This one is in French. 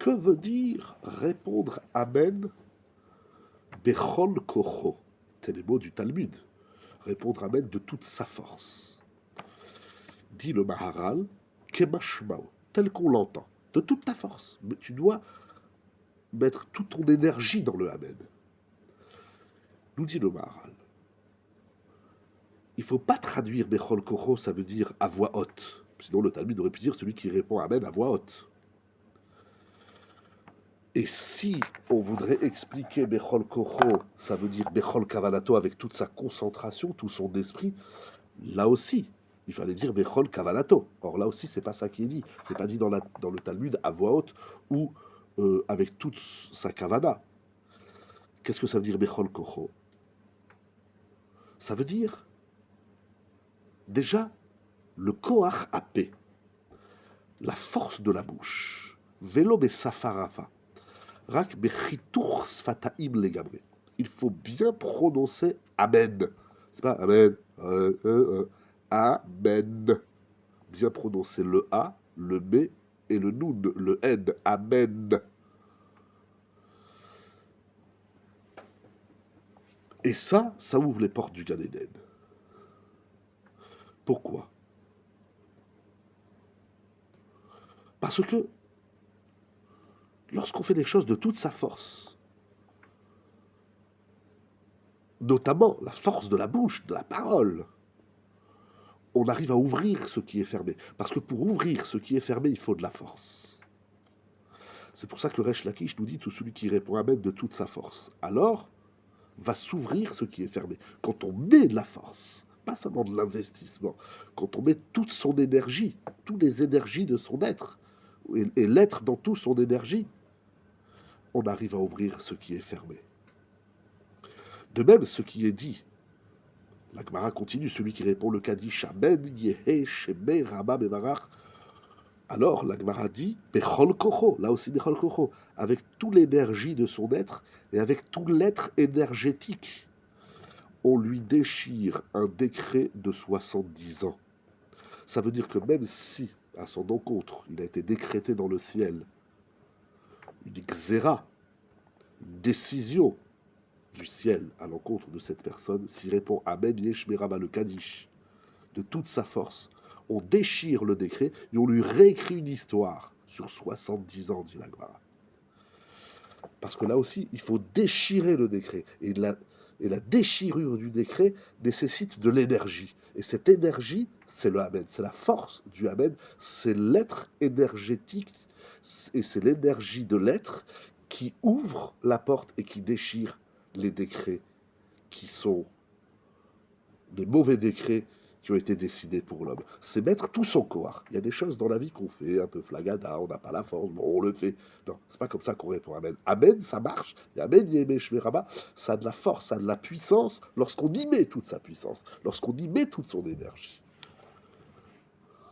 Que veut dire répondre Amen Bechol Kocho? C'est les mots du Talmud. Répondre Amen de toute sa force. Dit le Maharal, Kemashmao, tel qu'on l'entend, de toute ta force. Mais tu dois mettre toute ton énergie dans le Amen. Nous dit le Maharal. Il ne faut pas traduire Bechol Kocho, ça veut dire à voix haute. Sinon le Talmud aurait pu dire celui qui répond Amen à voix haute. Et si on voudrait expliquer Bechol Kocho, ça veut dire Bechol Kavanato avec toute sa concentration, tout son esprit, là aussi, il fallait dire Bechol Kavanato. Or là aussi, c'est pas ça qui est dit. C'est pas dit dans le Talmud à voix haute ou avec toute sa Kavana. Qu'est-ce que ça veut dire Bechol Kocho? Ça veut dire déjà le Koach Apé, la force de la bouche. Velo Besafarafa. Rak bechitour sfataim legabre. Il faut bien prononcer Amen. C'est pas Amen. Amen. Bien prononcer le A, le B et le Noun, le N. Amen. Et ça ouvre les portes du Gan Eden. Pourquoi? Parce que lorsqu'on fait des choses de toute sa force, notamment la force de la bouche, de la parole, on arrive à ouvrir ce qui est fermé. Parce que pour ouvrir ce qui est fermé, il faut de la force. C'est pour ça que le Resh Lakish nous dit tout celui qui répond Amen de toute sa force. Alors, va s'ouvrir ce qui est fermé. Quand on met de la force, pas seulement de l'investissement, quand on met toute son énergie, toutes les énergies de son être, et l'être dans toute son énergie, on arrive à ouvrir ce qui est fermé. De même, ce qui est dit, la Gemara continue, celui qui répond le Kaddish, Amen, Yehe, Sheme, Rama, Bevarach. Alors, la Gemara dit, Bechol Kocho, là aussi Bechol Kocho, avec toute l'énergie de son être et avec tout l'être énergétique, on lui déchire un décret de 70 ans. Ça veut dire que même si, à son encontre, il a été décrété dans le ciel une xéra, une décision du ciel à l'encontre de cette personne, s'il répond Amen, Yeshmerama, le Kaddish, de toute sa force, on déchire le décret et on lui réécrit une histoire sur 70 ans, dit la Gemara. Parce que là aussi, il faut déchirer le décret. Et la déchirure du décret nécessite de l'énergie. Et cette énergie, c'est le Amen. C'est la force du Amen. C'est l'être énergétique. Et c'est l'énergie de l'être qui ouvre la porte et qui déchire les décrets qui sont des mauvais décrets qui ont été décidés pour l'homme. C'est mettre tout son corps. Il y a des choses dans la vie qu'on fait, un peu flagada, on n'a pas la force, bon, on le fait. Non, c'est pas comme ça qu'on répond Amen. Amen, ça marche. Et Amen, Yemeshmeraba, ça a de la force, ça a de la puissance lorsqu'on y met toute sa puissance, lorsqu'on y met toute son énergie.